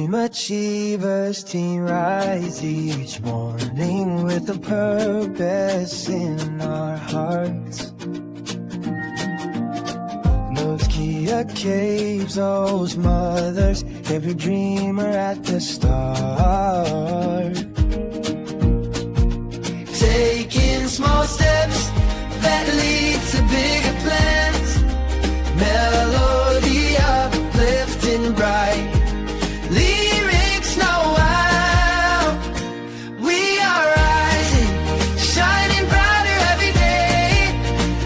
dream achievers, team rise each morning with a purpose in our hearts. Those Kia caves, those mothers, every dreamer at the start. Taking small steps that lead to bigger plans. Melody uplifting bright. Lyrics know how. We are rising, shining brighter every day.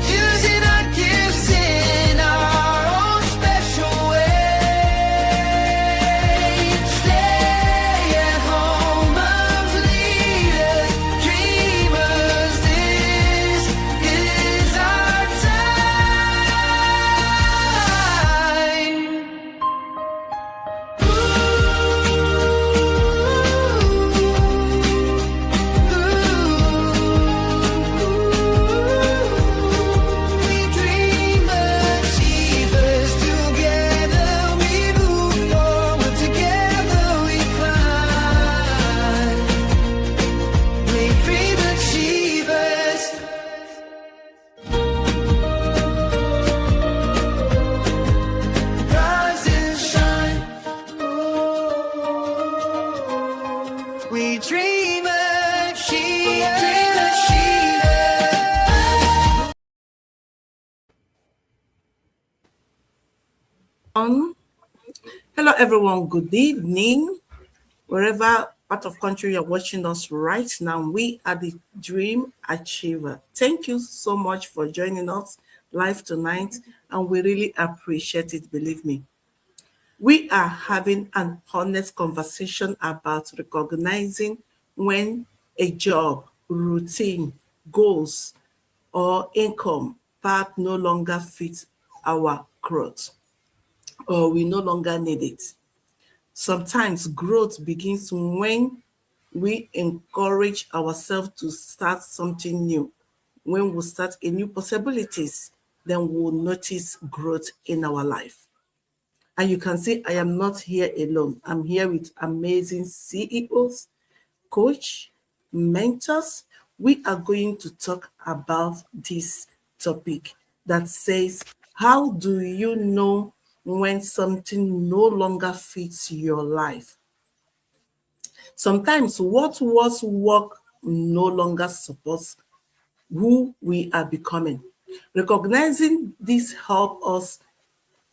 Using our gifts in our own special way. Stay at home of leaders, dreamers. This is our time. We dream achievers, together we move forward, together we climb. We dream achievers. Rise and shine. We dream achievers. Hello everyone, good evening. Wherever part of country you're watching us right now, we are the Dream Achiever. Thank you so much for joining us live tonight, and we really appreciate it, believe me. We are having an honest conversation about recognizing when a job, routine, goals, or income path no longer fits our growth, or we no longer need it. Sometimes growth begins when we encourage ourselves to start something new. When we start a new possibilities, then we'll notice growth in our life. And you can see I am not here alone. I'm here with amazing CEOs, coach, mentors. We are going to talk about this topic that says, how do you know when something no longer fits your life? Sometimes what was work no longer supports who we are becoming. Recognizing this help us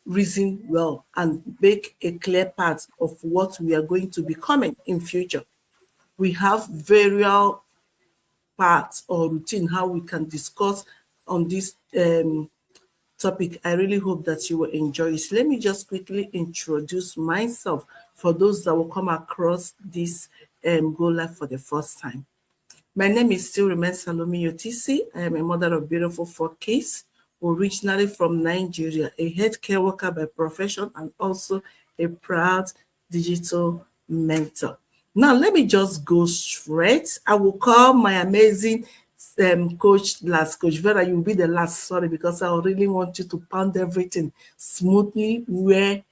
reason well and make a clear path of what we are going to becoming in future. We have various parts or routine how we can discuss on this topic. I really hope that you will enjoy it. Let me just quickly introduce myself for those that will come across this Go Live for the first time. My name is still remains Salome Yotisi. I am a mother of beautiful 4 kids, originally from Nigeria, a healthcare worker by profession, and also a proud digital mentor. Now, let me just go straight. I will call my amazing coach last. Coach Vera, you will be the last, sorry, because I really want you to pound everything smoothly where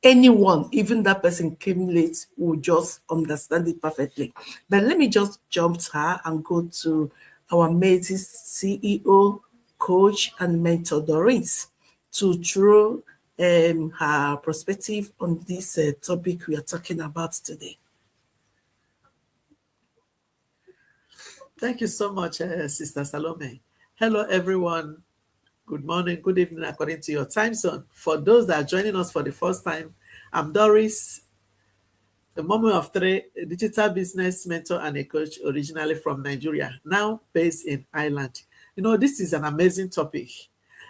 anyone, even that person came late, will just understand it perfectly. But let me just jump to her and go to our amazing CEO, coach, and mentor, Doris, to throw her perspective on this topic we are talking about today. Thank you so much, Sister Salome. Hello, everyone. Good morning, good evening, according to your time zone. For those that are joining us for the first time, I'm Doris, the mom of 3, a digital business mentor and a coach, originally from Nigeria, now based in Ireland. You know, this is an amazing topic.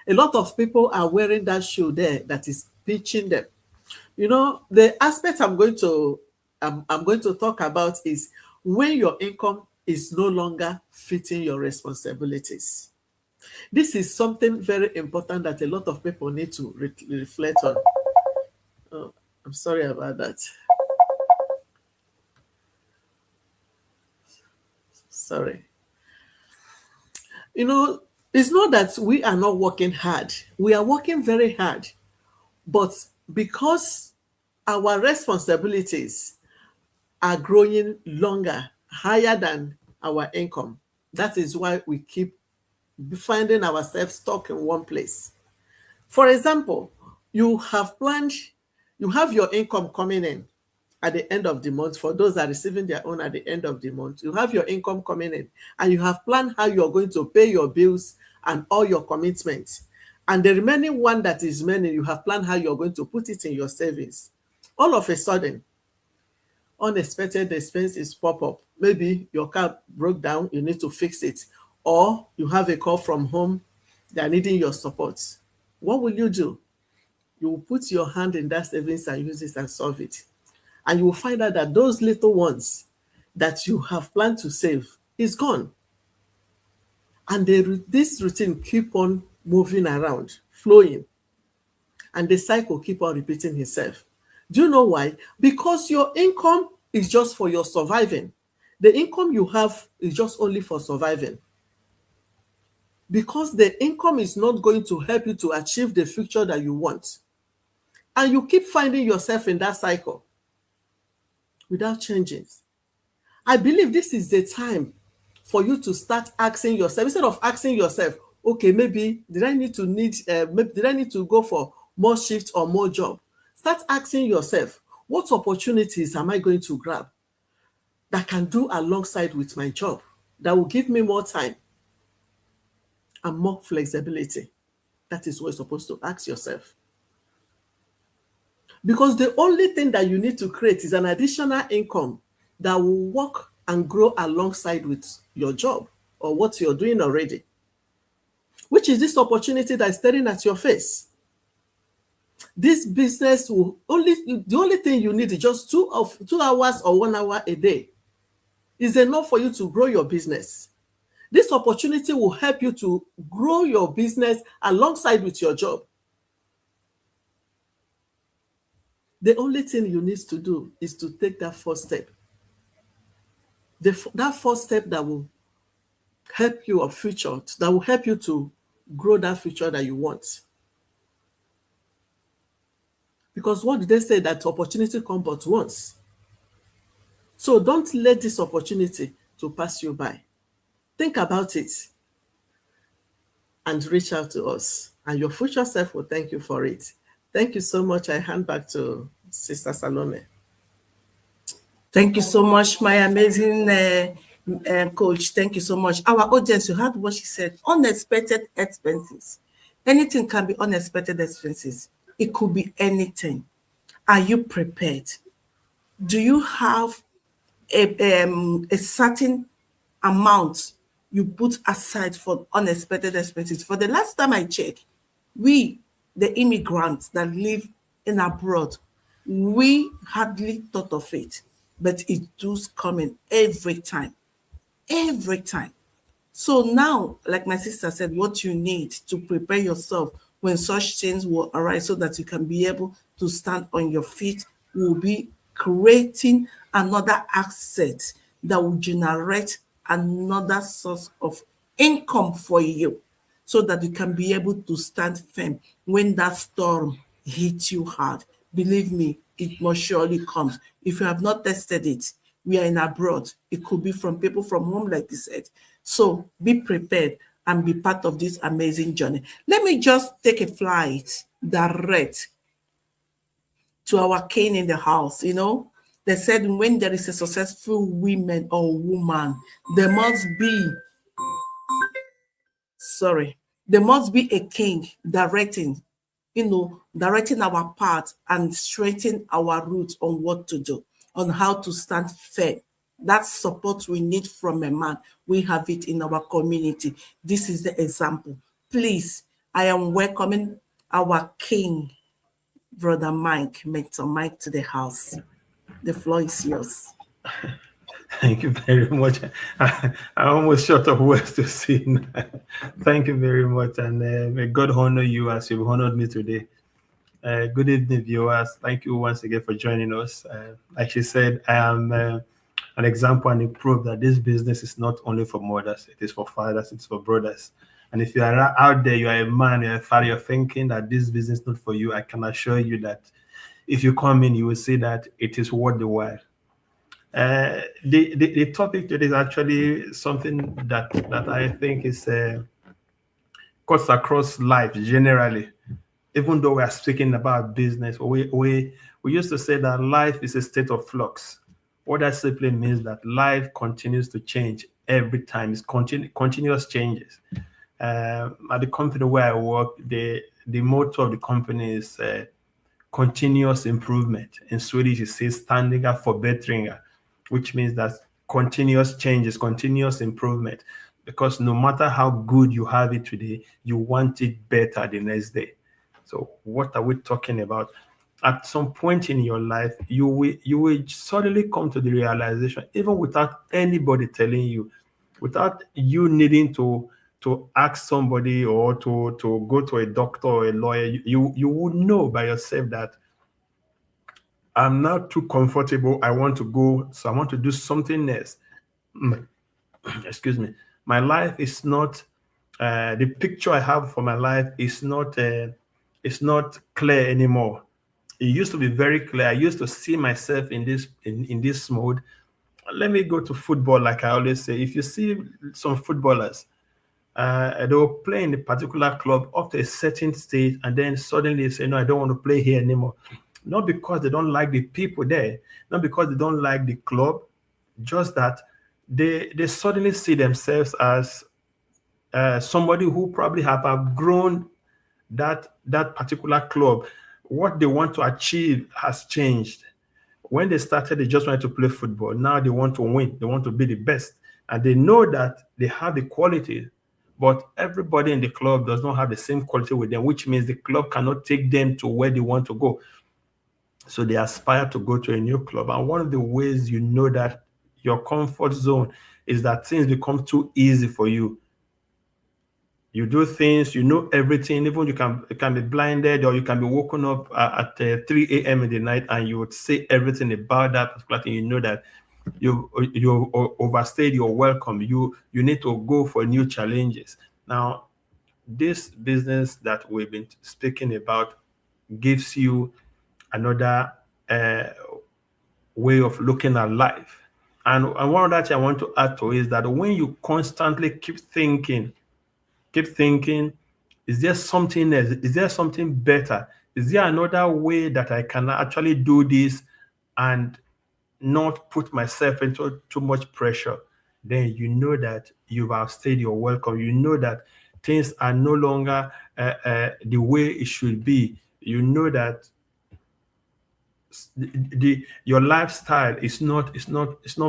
A lot of people are wearing that shoe there that is pitching them. You know, the aspect I'm going to talk about is when your income is no longer fitting your responsibilities. This is something very important that a lot of people need to reflect on. Oh, I'm sorry about that. Sorry. You know, it's not that we are not working hard. We are working very hard. But because our responsibilities are growing longer, higher than our income. That is why we keep finding ourselves stuck in one place. For example, you have planned, you have your income coming in at the end of the month. For those that are receiving their own at the end of the month, you have your income coming in and you have planned how you're going to pay your bills and all your commitments. And the remaining one that is remaining, you have planned how you're going to put it in your savings. All of a sudden, unexpected expenses pop up. Maybe your car broke down, you need to fix it, or you have a call from home, they are needing your support. What will you do? You will put your hand in that savings and use it and solve it. And you will find out that those little ones that you have planned to save is gone. And this routine keep on moving around, flowing, and the cycle keep on repeating itself. Do you know why? Because your income is just for your surviving. The income you have is just only for surviving. Because the income is not going to help you to achieve the future that you want. And you keep finding yourself in that cycle without changing. I believe this is the time for you to start asking yourself, instead of asking yourself, okay, maybe did I need to go for more shifts or more job? Start asking yourself, what opportunities am I going to grab that can do alongside with my job, that will give me more time and more flexibility? That is what you're supposed to ask yourself. Because the only thing that you need to create is an additional income that will work and grow alongside with your job or what you're doing already, which is this opportunity that is staring at your face. This business the only thing you need is just 2 hours or 1 hour a day is enough for you to grow your business. This opportunity will help you to grow your business alongside with your job. The only thing you need to do is to take that first step. That first step that will help your future, that will help you to grow that future that you want. Because what did they say? That opportunity comes but once. So don't let this opportunity to pass you by. Think about it and reach out to us. And your future self will thank you for it. Thank you so much. I hand back to Sister Salome. Thank you so much, my amazing coach. Thank you so much. Our audience, you heard what she said. Unexpected expenses. Anything can be unexpected expenses. It could be anything. Are you prepared? Do you have a certain amount you put aside for unexpected expenses? For the last time I checked, we, the immigrants that live in abroad, we hardly thought of it, but it does come in every time. Every time. So now, like my sister said, what you need to prepare yourself when such things will arise so that you can be able to stand on your feet will be creating another asset that will generate another source of income for you so that you can be able to stand firm when that storm hits you hard. Believe me, it must surely comes. If you have not tested it, we are in abroad. It could be from people from home, like you said. So be prepared and be part of this amazing journey. Let me just take a flight direct to our king in the house. You know, they said when there is a successful woman or woman, there must be a king directing our path and straighten our roots on what to do, on how to stand firm. That support we need from a man, we have it in our community. This is the example. Please, I am welcoming our king, Brother Mike, Mentor Mike, to the house. The floor is yours. Thank you very much. I almost shut up words to say. Thank you very much, and may God honor you as you've honored me today. Good evening, viewers. Thank you once again for joining us. Like she said, I am an example and a proof that this business is not only for mothers, it is for fathers, it's for brothers. And if you are out there, you are a man, you're a father, you're thinking that this business is not for you, I can assure you that if you come in, you will see that it is worth the while. The topic today is actually something that I think is cuts across life generally. Even though we are speaking about business, we used to say that life is a state of flux. What that simply means that life continues to change every time. It's continuous changes. At the company where I work, the motto of the company is continuous improvement. In Swedish, it says ständiga förbättringar, which means that continuous changes, continuous improvement. Because no matter how good you have it today, you want it better the next day. So what are we talking about? At some point in your life, you will suddenly come to the realization, even without anybody telling you, without you needing to ask somebody or to go to a doctor or a lawyer, you would know by yourself that I'm not too comfortable. I want to go, so I want to do something else. Excuse me. My life is not the picture I have for my life is not clear anymore. It used to be very clear. I used to see myself in this mode. Let me go to football, like I always say. If you see some footballers, they will play in a particular club up to a certain stage, and then suddenly say, "No, I don't want to play here anymore." Not because they don't like the people there, not because they don't like the club, just that they suddenly see themselves as somebody who probably have outgrown that particular club. What they want to achieve has changed. When they started, they just wanted to play football. Now they want to win. They want to be the best. And they know that they have the quality, but everybody in the club does not have the same quality with them, which means the club cannot take them to where they want to go. So they aspire to go to a new club. And one of the ways you know that your comfort zone is that things become too easy for you. You do things, you know everything. Even you can be blinded, or you can be woken up at 3 a.m. in the night, and you would say everything about that particular thing. You know that you overstayed your welcome. You need to go for new challenges. Now, this business that we've been speaking about gives you another way of looking at life. And one of that I want to add to is that when you constantly keep thinking, is there something else? Is there something better? Is there another way that I can actually do this and not put myself into too much pressure? Then you know that you've outstayed your welcome. You know that things are no longer the way it should be. You know that your lifestyle is not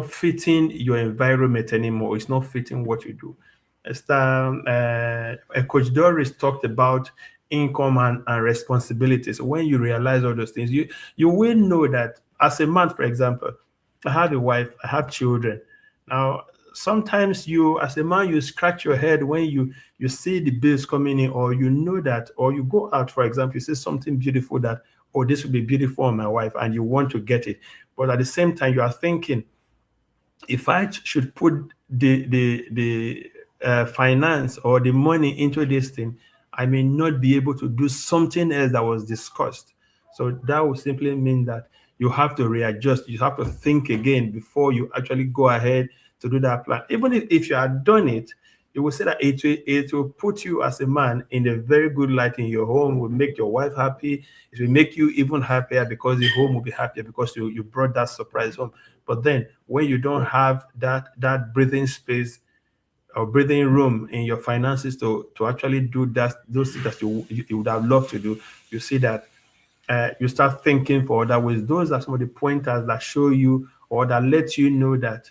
fitting your environment anymore. It's not fitting what you do. As Coach Doris talked about income and responsibilities. When you realize all those things, you will know that as a man, for example, I have a wife, I have children. Now, sometimes you, as a man, you scratch your head when you see the bills coming in, or you know that, or you go out, for example, you see something beautiful that, oh, this would be beautiful on my wife, and you want to get it. But at the same time, you are thinking, if I should put the finance or the money into this thing, I may not be able to do something else that was discussed. So that would simply mean that you have to readjust. You have to think again before you actually go ahead to do that plan. Even if you had done it, you will say that it will put you as a man in a very good light in your home, will make your wife happy. It will make you even happier because the home will be happier because you brought that surprise home. But then when you don't have that breathing space or breathing room in your finances to actually do those things that you would have loved to do, you see that you start thinking for other ways. Those are some of the pointers that show you or that let you know that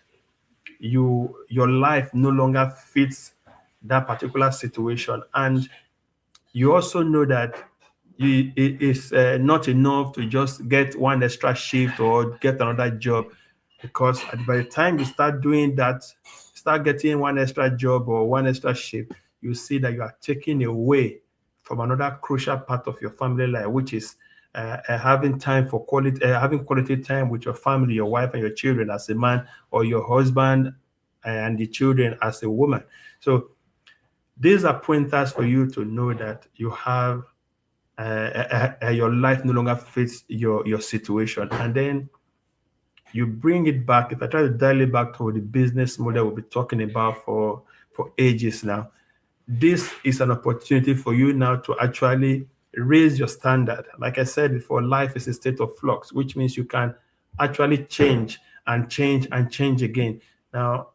your life no longer fits that particular situation. And you also know that it is not enough to just get one extra shift or get another job, because by the time you start doing that, start getting one extra job or one extra shift, you see that you are taking away from another crucial part of your family life, which is having time for having quality time with your family, your wife and your children as a man, or your husband and the children as a woman. So these are pointers for you to know that you have your life no longer fits your situation, and then you bring it back. If I try to dial it back to the business model we've been talking about for ages now, this is an opportunity for you now to actually raise your standard. Like I said before, life is a state of flux, which means you can actually change and change and change again. Now,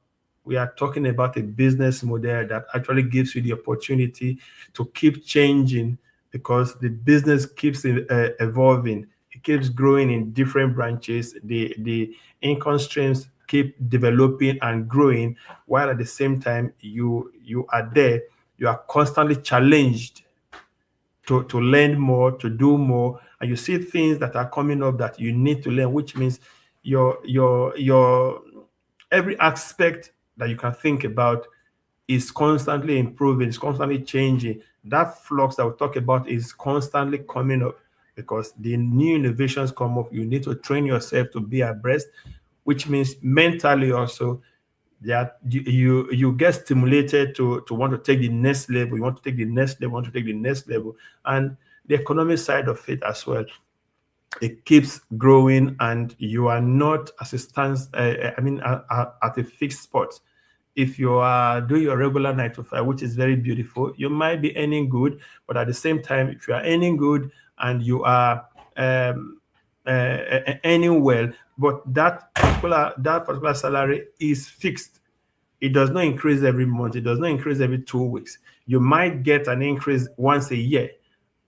we are talking about a business model that actually gives you the opportunity to keep changing because the business keeps evolving. It keeps growing in different branches. The income streams keep developing and growing, while at the same time you are there. You are constantly challenged to learn more, to do more, and you see things that are coming up that you need to learn, which means your every aspect that you can think about is constantly improving, it's constantly changing. That flux that we talk about is constantly coming up because the new innovations come up. You need to train yourself to be abreast, which means mentally also that you get stimulated to want to take the next level. You want to take the next level, want to take the next level, and the economic side of it as well. It keeps growing, and you are not as a stance. I mean, at a fixed spot. If you are doing your regular 9 to 5, which is very beautiful, you might be earning good, but at the same time, if you are earning good and you are earning well, but that particular salary is fixed. It does not increase every month. It does not increase every 2 weeks. You might get an increase once a year,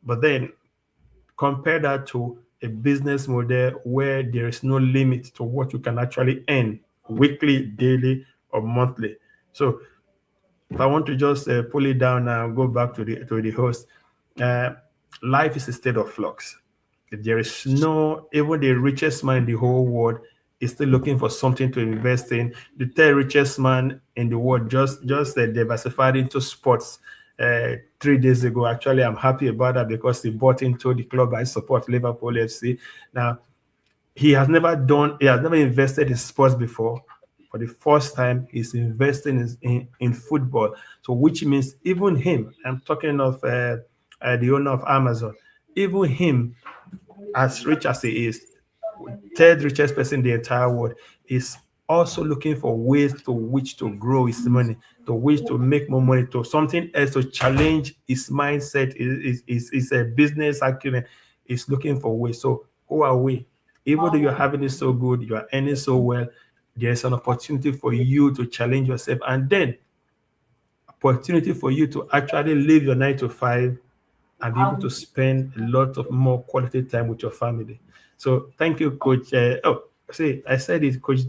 but then compare that to a business model where there is no limit to what you can actually earn weekly, daily, or monthly. So if I want to just pull it down and go back to the host, uh, life is a state of flux. There is no, even the richest man in the whole world is still looking for something to invest in. The third richest man in the world just diversified into sports 3 days ago. Actually, I'm happy about that because he bought into the club I support, Liverpool FC. Now, he has never invested in sports before. For the first time, he's investing in football. So, which means even him, I'm talking of the owner of Amazon, even him, as rich as he is, third richest person in the entire world, is also looking for ways to which to grow his money, to which to make more money, to something else to challenge his mindset, is a business acumen. Is looking for ways. So who are we? Even though you're having it so good, you are earning so well, there's an opportunity for you to challenge yourself, and then opportunity for you to actually live your 9 to 5 and be able to spend a lot of more quality time with your family. So thank you, Coach. See, I said it, Coach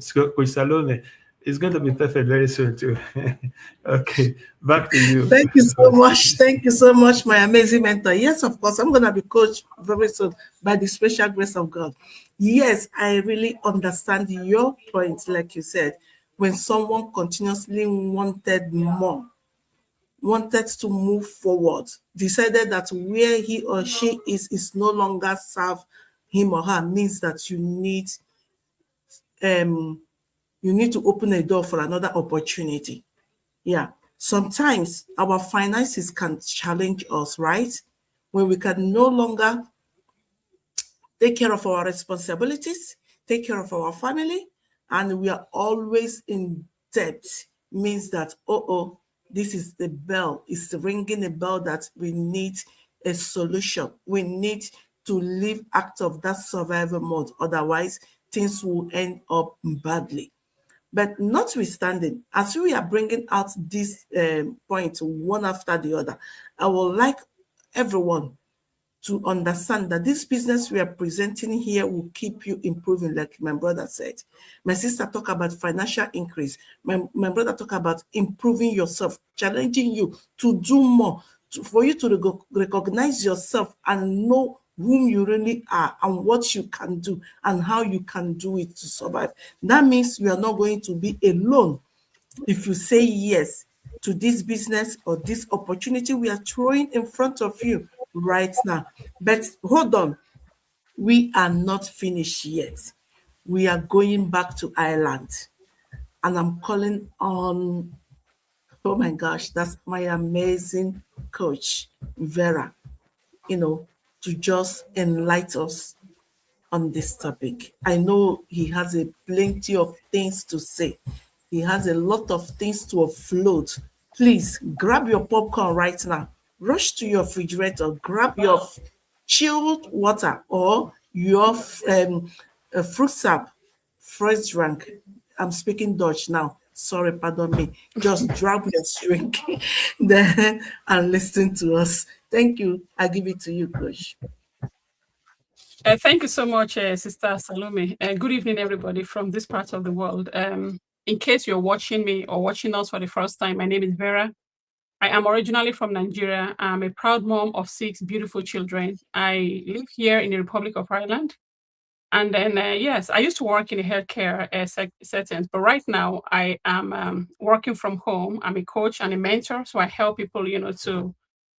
Salome. It's going to be perfect very soon too. Okay, back to you. Thank you so much. Thank you so much, my amazing mentor. Yes, of course, I'm going to be coached very soon by the special grace of God. Yes, I really understand your point, like you said, when someone continuously wanted to move forward, decided that where he or she is no longer serve him or her, means that you need to open a door for another opportunity. Yeah. Sometimes our finances can challenge us, right? When we can no longer take care of our responsibilities, take care of our family, and we are always in debt, means that, this is the bell, it's ringing a bell that we need a solution. We need to live out of that survival mode. Otherwise, things will end up badly. But notwithstanding, as we are bringing out this point one after the other, I would like everyone to understand that this business we are presenting here will keep you improving, like my brother said. My sister talk about financial increase. My brother talk about improving yourself, challenging you to do more, for you to recognize yourself and know whom you really are and what you can do and how you can do it to survive. That means you are not going to be alone if you say yes to this business or this opportunity we are throwing in front of you right now. But hold on, we are not finished yet. We are going back to Ireland, and I'm calling on, oh my gosh, that's my amazing coach, Vera. You know, to just enlighten us on this topic. I know he has a plenty of things to say. He has a lot of things to offload. Please grab your popcorn right now. Rush to your refrigerator, grab your chilled water or your fruit sap, fresh drink. I'm speaking Dutch now. Sorry, pardon me. Just grab your drink then and listen to us. Thank you. I give it to you, Coach. Thank you so much, Sister Salome. Good evening, everybody from this part of the world. In case you're watching me or watching us for the first time, my name is Vera. I am originally from Nigeria. I'm a proud mom of 6 beautiful children. I live here in the Republic of Ireland. And then, yes, I used to work in a healthcare settings, but right now I am working from home. I'm a coach and a mentor, so I help people,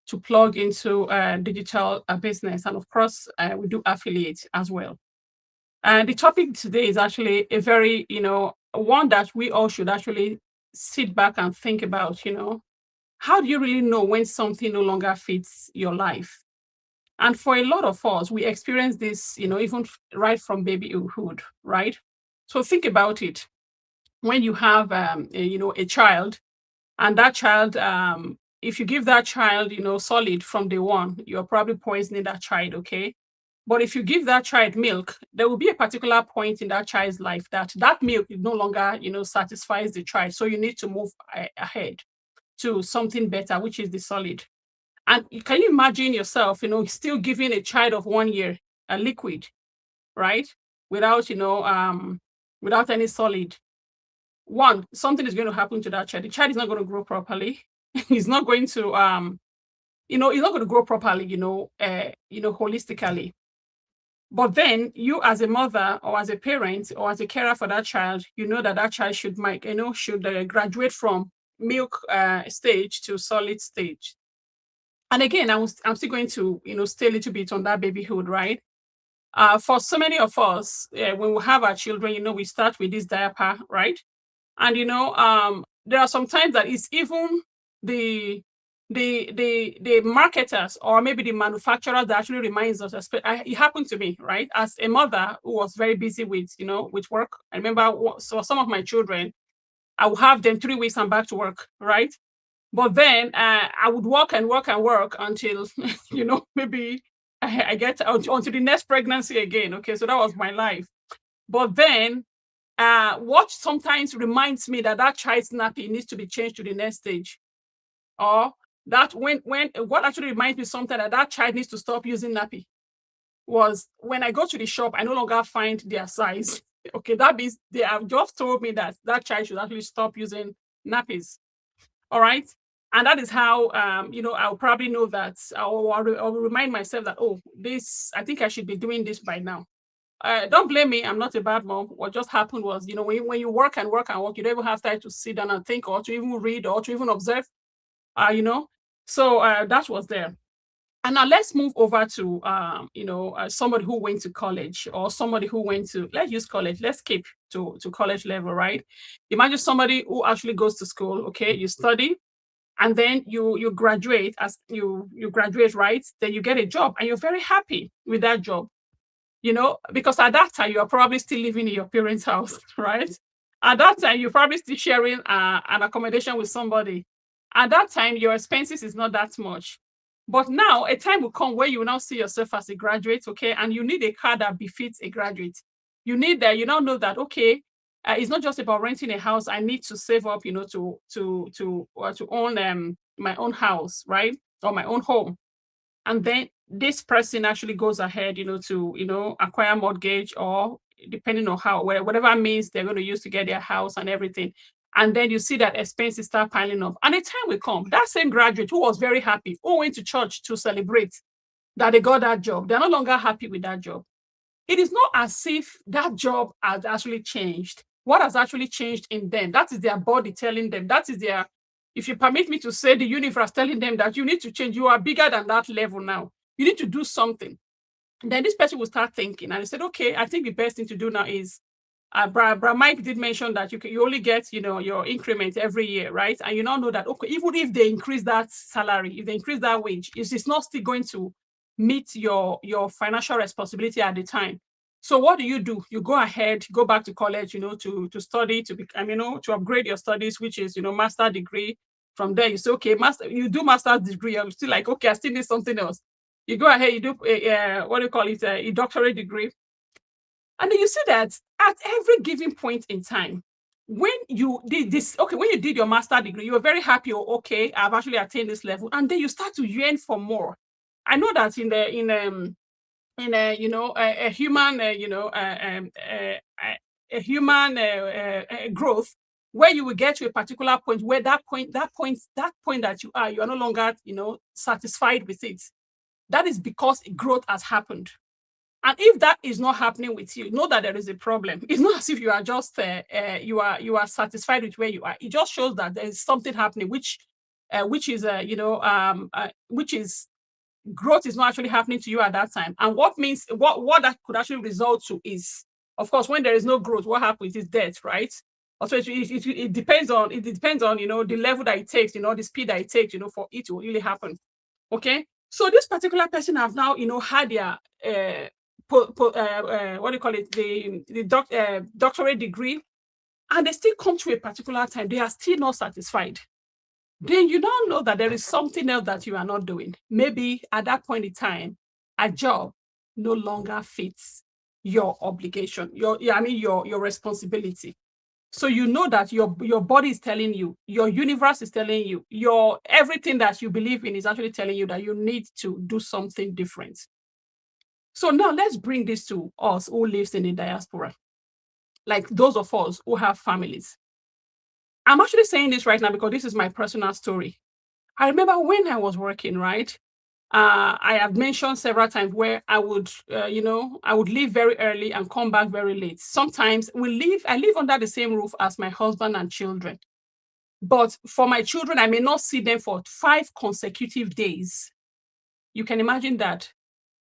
to plug into digital business, and of course, we do affiliate as well. And the topic today is actually a very, one that we all should actually sit back and think about. How do you really know when something no longer fits your life? And for a lot of us, we experience this, even right from babyhood, right? So think about it. When you have, a child, and that child, if you give that child, solid from day one, you're probably poisoning that child, okay? But if you give that child milk, there will be a particular point in that child's life that that milk no longer, satisfies the child. So you need to move ahead to something better, which is the solid. And can you imagine yourself, still giving a child of 1 year a liquid, right? Without, without any solid. One, something is going to happen to that child. The child is not going to grow properly. He's not going to, he's not going to grow properly, holistically. But then you as a mother or as a parent or as a carer for that child, you know that that child should graduate from milk stage to solid stage. And again, I'm still going to, stay a little bit on that babyhood, right? For so many of us, when we have our children, we start with this diaper, right? And there are some times that it's even the the marketers or maybe the manufacturers that actually reminds us. It happened to me, right? As a mother who was very busy with with work. I remember, so some of my children, I would have them 3 weeks and back to work, right? But then I would work and work and work until, maybe I get until the next pregnancy again. Okay, so that was my life. But then what sometimes reminds me that that child's nappy needs to be changed to the next stage. Or that when what actually reminds me sometimes that that child needs to stop using nappy was when I go to the shop, I no longer find their size. Okay, that means they have just told me that that child should actually stop using nappies. All right. And that is how, I'll probably know that I'll remind myself that, oh, I think I should be doing this by now. Don't blame me. I'm not a bad mom. What just happened was, when you work and work and work, you don't even have time to sit down and think or to even read or to even observe, So that was there. And now let's move over to, somebody who went to college or somebody who went to, let's use college. Let's skip to college level, right? Imagine somebody who actually goes to school, okay? You study, and then you graduate. As you graduate, right? Then you get a job and you're very happy with that job, because at that time you're probably still living in your parents' house, right? At that time you're probably still sharing an accommodation with somebody. At that time your expenses is not that much. But now a time will come where you will now see yourself as a graduate, okay, and you need a car that befits a graduate. You need that. You now know that, okay, it's not just about renting a house. I need to save up, to own my own house, right, or my own home. And then this person actually goes ahead, to acquire mortgage, or depending on whatever means they're going to use to get their house and everything. And then you see that expenses start piling up. And a time will come, that same graduate who was very happy, who went to church to celebrate that they got that job, they're no longer happy with that job. It is not as if that job has actually changed. What has actually changed in them? That is their body telling them. That is their, if you permit me to say, the universe telling them that you need to change. You are bigger than that level now. You need to do something. And then this person will start thinking. And I said, okay, I think the best thing to do now is, Bra Mike did mention that you only get, your increment every year, right? And you now know that, okay, even if they increase that salary, if they increase that wage, it's not still going to meet your financial responsibility at the time. So what do? You go ahead, go back to college, to study, to be, to upgrade your studies, which is, master degree. From there, you say, okay, you do master's degree. I'm still like, okay, I still need something else. You go ahead, you do what do you call it, a doctorate degree. And then you see that at every given point in time, when you did this, okay, when you did your master degree, you were very happy, oh, okay, I've actually attained this level. And then you start to yearn for more. I know that in a human a human growth, where you will get to a particular point where that point that you are no longer satisfied with it. That is because growth has happened. And if that is not happening with you, know that there is a problem. It's not as if you are just you are satisfied with where you are. It just shows that there is something happening, which is which is growth is not actually happening to you at that time. And what that could actually result to is, of course, when there is no growth, what happens is death, right? Also, it depends on the level that it takes, the speed that it takes, for it to really happen. Okay, so this particular person have now had their what do you call it, the doctorate degree, and they still come to a particular time, they are still not satisfied. Then you now know that there is something else that you are not doing. Maybe at that point in time, a job no longer fits your obligation, your responsibility. So you know that your body is telling you, your universe is telling you, your everything that you believe in is actually telling you that you need to do something different. So now let's bring this to us who lives in the diaspora, like those of us who have families. I'm actually saying this right now because this is my personal story. I remember when I was working, right? I have mentioned several times where I would, I would leave very early and come back very late. Sometimes I live under the same roof as my husband and children. But for my children, I may not see them for 5 consecutive days. You can imagine that.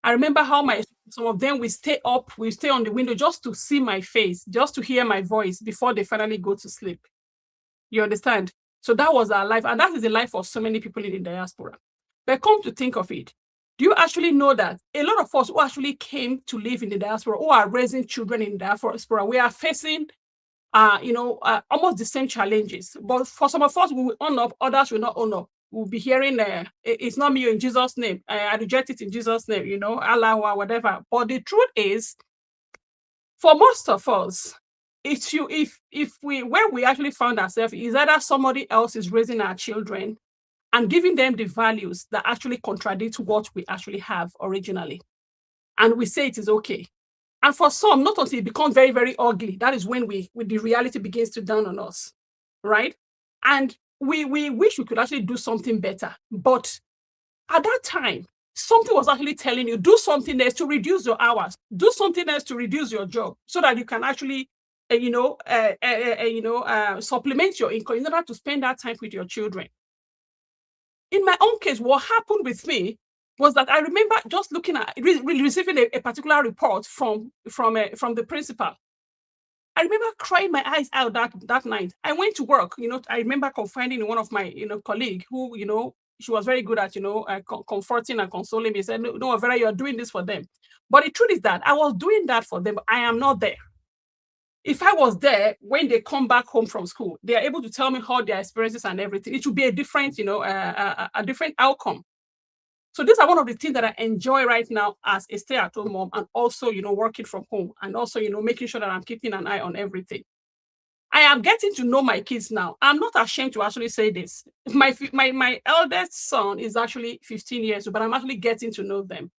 I remember how some of them will stay up, will stay on the window just to see my face, just to hear my voice before they finally go to sleep. You understand? So that was our life. And that is the life of so many people in the diaspora. But come to think of it, do you actually know that a lot of us who actually came to live in the diaspora, who are raising children in the diaspora, we are facing almost the same challenges. But for some of us, we will own up, others will not own up. We'll be hearing, it's not me in Jesus' name. I reject it in Jesus' name, Allah or whatever. But the truth is, for most of us, where we actually found ourselves is either somebody else is raising our children and giving them the values that actually contradict what we actually have originally. And we say it is okay. And for some, not until it becomes very, very ugly, that is when the reality begins to dawn on us, right? And we wish we could actually do something better. But at that time, something was actually telling you, do something else to reduce your hours, do something else to reduce your job so that you can actually, supplement your income in order to spend that time with your children. In my own case, what happened with me was that I remember just looking at receiving a particular report from the principal. I remember crying my eyes out that night. I went to work. I remember confiding in one of my colleague who she was very good at comforting and consoling me. She said, no, Vera, you are doing this for them. But the truth is that I was doing that for them, but I am not there. If I was there when they come back home from school, they are able to tell me how their experiences and everything. It would be a different, a different outcome. So these are one of the things that I enjoy right now as a stay-at-home mom, and also, working from home, and also, making sure that I'm keeping an eye on everything. I am getting to know my kids now. I'm not ashamed to actually say this. My eldest son is actually 15 years old, but I'm actually getting to know them.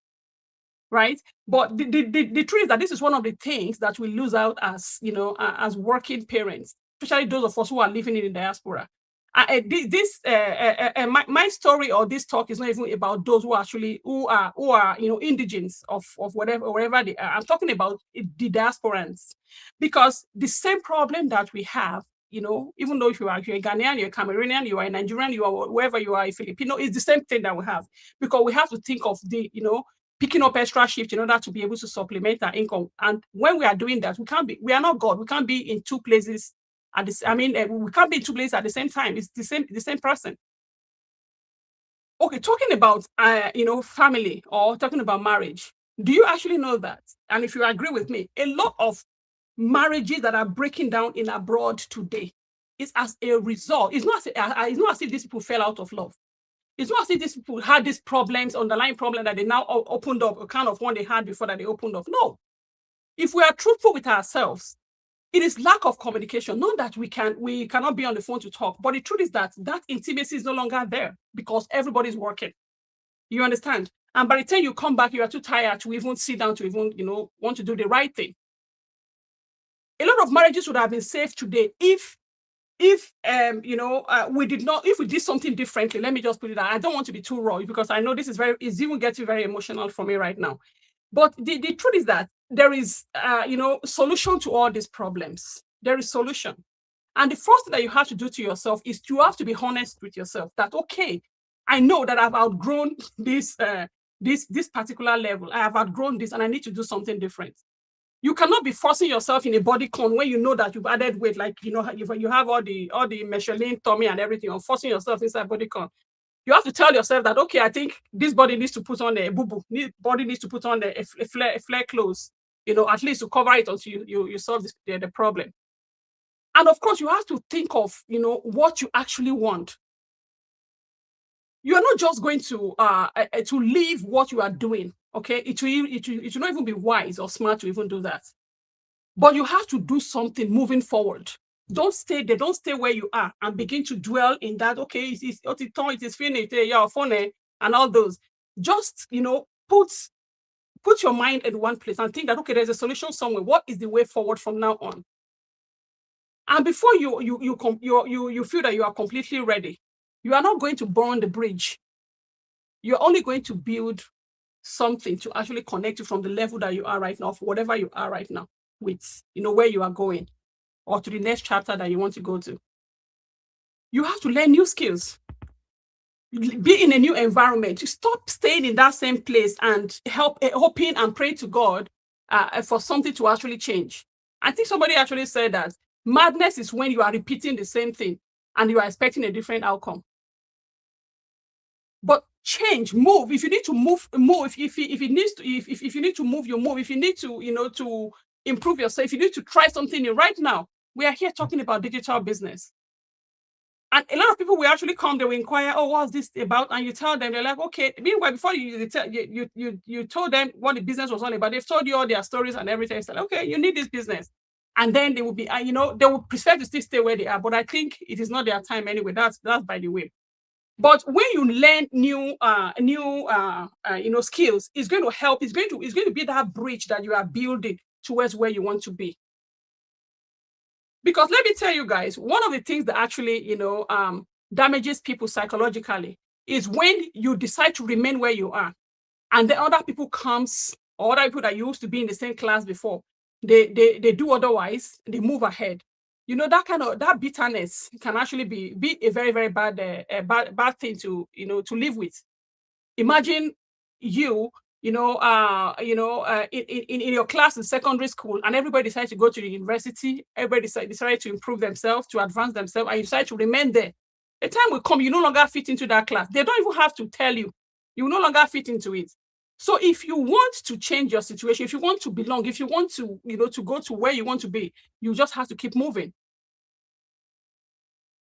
Right? But the truth is that this is one of the things that we lose out as, as working parents, especially those of us who are living in the diaspora. My story or this talk is not even about those who are indigenous of wherever they are. I'm talking about the diasporans, because the same problem that we have, even though if you're a Ghanaian, you're a Cameroonian, you are a Nigerian, you are wherever you are a Filipino, it's the same thing that we have, because we have to think of picking up extra shift in order to be able to supplement our income. And when we are doing that, we are not God. We can't be in 2 places at this. We can't be in 2 places at the same time. It's the same person. Okay, talking about family or talking about marriage, do you actually know that? And if you agree with me, a lot of marriages that are breaking down in abroad today is as a result. It's not as if these people fell out of love. It's not as if these people had these problems, underlying problem that they now opened up, a kind of one they had before that they opened up. No. If we are truthful with ourselves, it is lack of communication. Not that we cannot be on the phone to talk, but the truth is that intimacy is no longer there because everybody's working. You understand? And by the time you come back, you are too tired to even sit down to even, want to do the right thing. A lot of marriages would have been saved today if we did something differently. Let me just put it out. I don't want to be too raw because I know it's even getting very emotional for me right now. But the truth is that there is solution to all these problems. There is solution. And the first thing that you have to do to yourself is you have to be honest with yourself that, okay, I know that I've outgrown this particular level. I have outgrown this and I need to do something different. You cannot be forcing yourself in a body con when you know that you've added weight, like you have all the Michelin tummy and everything, or forcing yourself inside body con. You have to tell yourself that, okay, I think this body needs to put on a boo-boo. Body needs to put on a flare clothes, at least to cover it until you solve the problem. And of course, you have to think of, what you actually want. You are not just going to leave what you are doing. Okay, it will not even be wise or smart to even do that. But you have to do something moving forward. Don't stay there. Don't stay where you are and begin to dwell in that. Okay, it is finished. Yeah, funny and all those. Just put your mind in one place and think that, okay, there's a solution somewhere. What is the way forward from now on? And before you feel that you are completely ready, you are not going to burn the bridge. You're only going to build something to actually connect you from the level that you are right now, for whatever you are right now, with where you are going, or to the next chapter that you want to go to. You have to learn new skills. Be in a new environment. You stop staying in that same place and hoping and praying to God for something to actually change. I think somebody actually said that madness is when you are repeating the same thing and you are expecting a different outcome. But change, move. If you need to move. If you need to move, you move. If you need to to improve yourself, if you need to try something new. Right now, we are here talking about digital business. And a lot of people will actually come, they will inquire, oh, what's this about? And you tell them, they're like, okay. Meanwhile, before you told them what the business was all about, they've told you all their stories and everything. It's like, okay, you need this business. And then they will be, they will prefer to still stay where they are. But I think it is not their time anyway. That's by the way. But when you learn new skills, it's going to help. It's going to be that bridge that you are building towards where you want to be. Because let me tell you guys, one of the things that actually, damages people psychologically is when you decide to remain where you are, and the other people comes, or other people that used to be in the same class before, they do otherwise, they move ahead. That bitterness can actually be a very, very bad thing to live with. Imagine you in your class in secondary school, and everybody decides to go to the university. Everybody decided to improve themselves, to advance themselves, and you decide to remain there. A time will come, you no longer fit into that class. They don't even have to tell you. You no longer fit into it. So if you want to change your situation, if you want to belong, if you want to, to go to where you want to be, you just have to keep moving.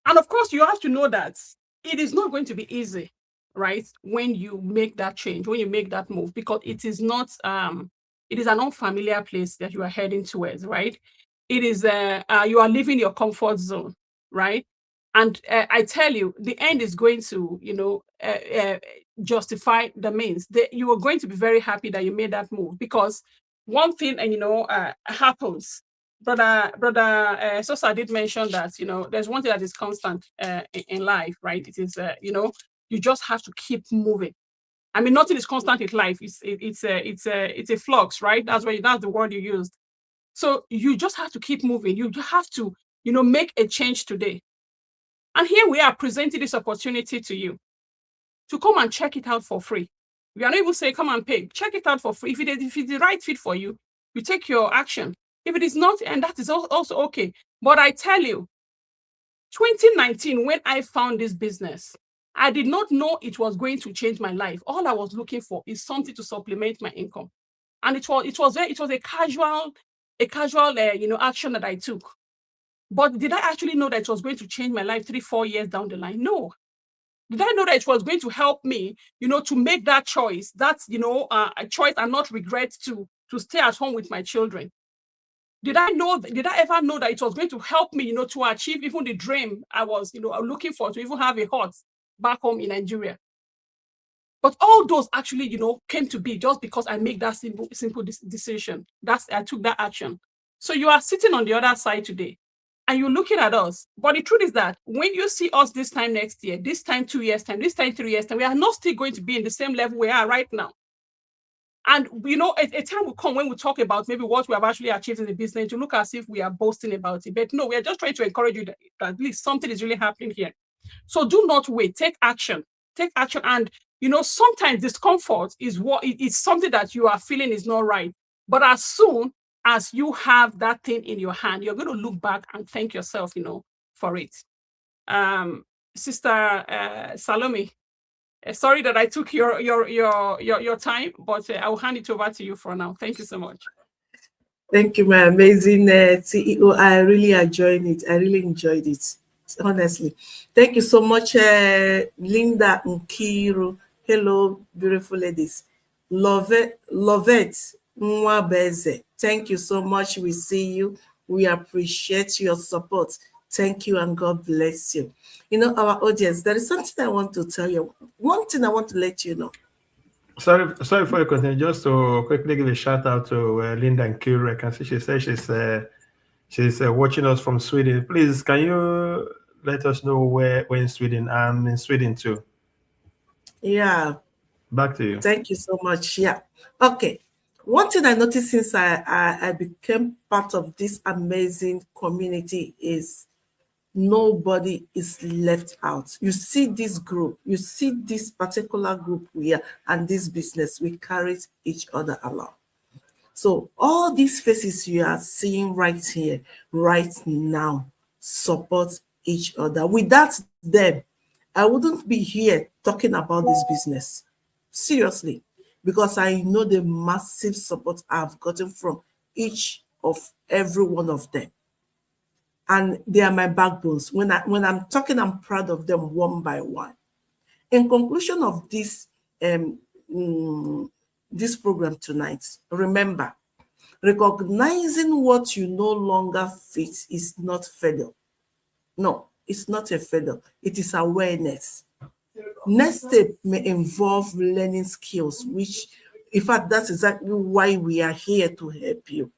And of course, you have to know that it is not going to be easy, right? When you make that change, when you make that move, because it is not, it is an unfamiliar place that you are heading towards, right? It is, you are leaving your comfort zone, right? And I tell you, the end is going to, justify the means. You are going to be very happy that you made that move, because one thing, happens. Brother Sosa did mention that, there's one thing that is constant in life, right? It is, you just have to keep moving. I mean, nothing is constant in life. It's a flux, right? That's the word you used. So you just have to keep moving. You have to, make a change today. And here we are presenting this opportunity to you to come and check it out for free. We are not even saying come and pay. Check it out for free. If it's the right fit for you, you take your action. If it is not, and that is also okay. But I tell you, 2019, when I found this business, I did not know it was going to change my life. All I was looking for is something to supplement my income. And it was a casual action that I took. But did I actually know that it was going to change my life 3-4 years down the line? No. Did I know that it was going to help me, to make that choice, a choice and not regret to stay at home with my children? Did I ever know that it was going to help me, to achieve even the dream I was, looking for, to even have a hut back home in Nigeria? But all those actually, came to be just because I made that simple decision. I took that action. So you are sitting on the other side today and you're looking at us. But the truth is that when you see us this time next year, this time 2 years time, this time 3 years time, we are not still going to be in the same level we are right now. And a time will come when we talk about maybe what we have actually achieved in the business to look as if we are boasting about it. But no, we are just trying to encourage you that at least something is really happening here. So do not wait. Take action. Take action. And sometimes discomfort is something that you are feeling is not right. But as soon as you have that thing in your hand, you're going to look back and thank yourself, for it. Sister Salome, sorry that I took your time, but I'll hand it over to you for now. Thank you so much. Thank you, my amazing CEO. I really enjoyed it. I really enjoyed it, honestly. Thank you so much, Linda Nkiru. Hello, beautiful ladies. Lovette Nwabeze. Thank you so much. We see you. We appreciate your support. Thank you and God bless you. Our audience, there is something I want to tell you. One thing I want to let you know. Sorry for you continue. Just to quickly give a shout out to Linda and Kira. I can see she says she's watching us from Sweden. Please, can you let us know where in Sweden? I'm in Sweden too. Yeah. Back to you. Thank you so much. Yeah. Okay. One thing I noticed since I became part of this amazing community is nobody is left out. You see this group, you see this particular group here and this business, we carry each other along. So all these faces you are seeing right here, right now, support each other. Without them, I wouldn't be here talking about this business. Seriously, because I know the massive support I've gotten from each of every one of them. And they are my backbones. When I'm talking, I'm proud of them one by one. In conclusion of um, this program tonight, remember, recognizing what you no longer fit is not failure. No, it's not a failure. It is awareness. Next step may involve learning skills, which, in fact, that's exactly why we are here to help you.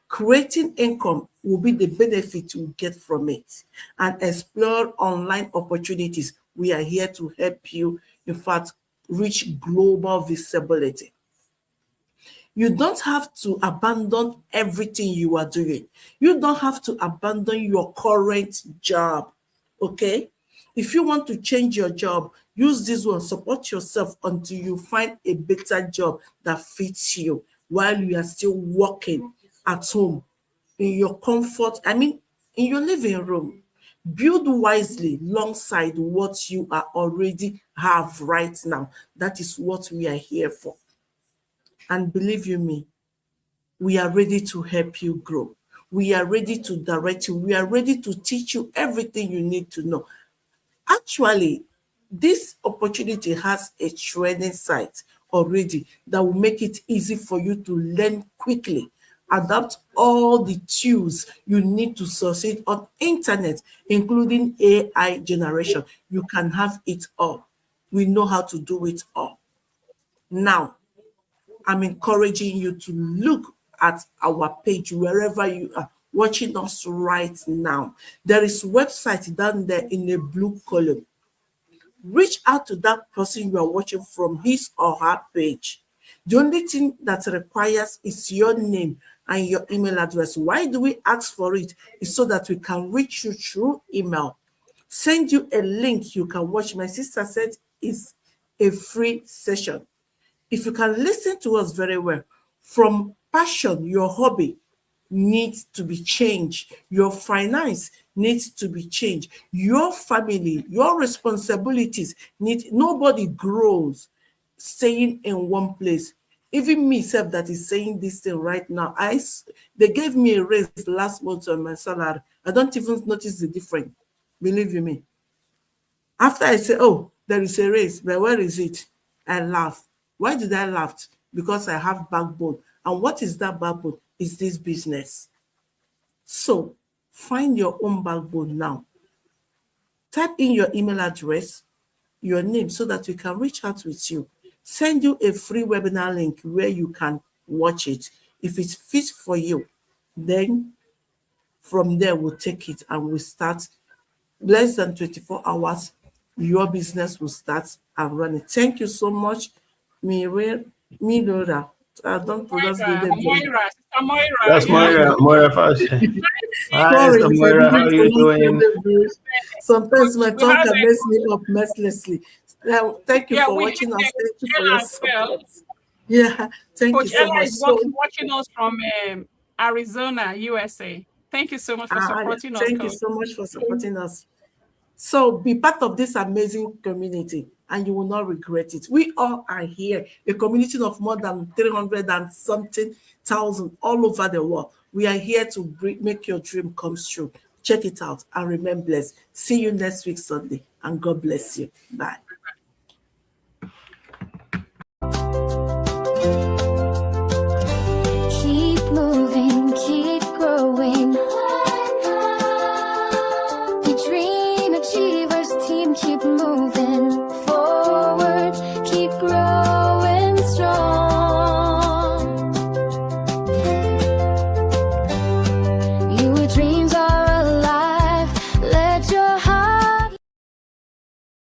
Creating income will be the benefit you get from it, and explore online opportunities. We are here to help you, in fact, reach global visibility. You don't have to abandon everything you are doing. You don't have to abandon your current job, okay? If you want to change your job, use this one, support yourself until you find a better job that fits you while you are still working at home, in your comfort, in your living room. Build wisely alongside what you are already have right now. That is what we are here for. And believe you me, we are ready to help you grow. We are ready to direct you. We are ready to teach you everything you need to know. Actually, this opportunity has a training site already that will make it easy for you to learn quickly, adapt all the tools you need to succeed on internet, including AI generation. You can have it all. We know how to do it all. Now, I'm encouraging you to look at our page wherever you are watching us right now. There is a website down there in a blue column. Reach out to that person you are watching from his or her page. The only thing that requires is your name and your email address. Why do we ask for it? It's so that we can reach you through email. Send you a link you can watch. My sister said it's a free session. If you can listen to us very well, from passion, your hobby needs to be changed. Your finance needs to be changed. Your family, your responsibilities nobody grows staying in one place. Even me self that is saying this thing right now, they gave me a raise last month on my salary. I don't even notice the difference. Believe you me. After I say, oh, there is a raise, but where is it? I laugh. Why did I laugh? Because I have backbone. And what is that backbone? Is this business. So find your own backbone now. Type in your email address, your name, so that we can reach out with you. Send you a free webinar link where you can watch it. If it fits for you, then from there we'll take it and we'll start. Less than 24 hours, your business will start and run it. Thank you so much, Milora. I don't pronounce the name. Sister Moira, That's yeah. Moira Fashion. Hi, Sorry Sister if I Moira. How didn't are you pronounce your doing? name very. Sometimes my We tongue have can mess me up mercilessly. Thank you yeah, for we watching us. have Thank you Coach for Ella your as well. support. Yeah, thank you Coach so Ella much. is So, watching us from Arizona, USA. Thank you so much for supporting us, thank you Coach. so much for supporting us. So be part of this amazing community and you will not regret it. We all are here, a community of more than 300 and something thousand all over the world. We are here to make your dream come true. Check it out and remain blessed. See you next week, Sunday, and God bless you. Bye.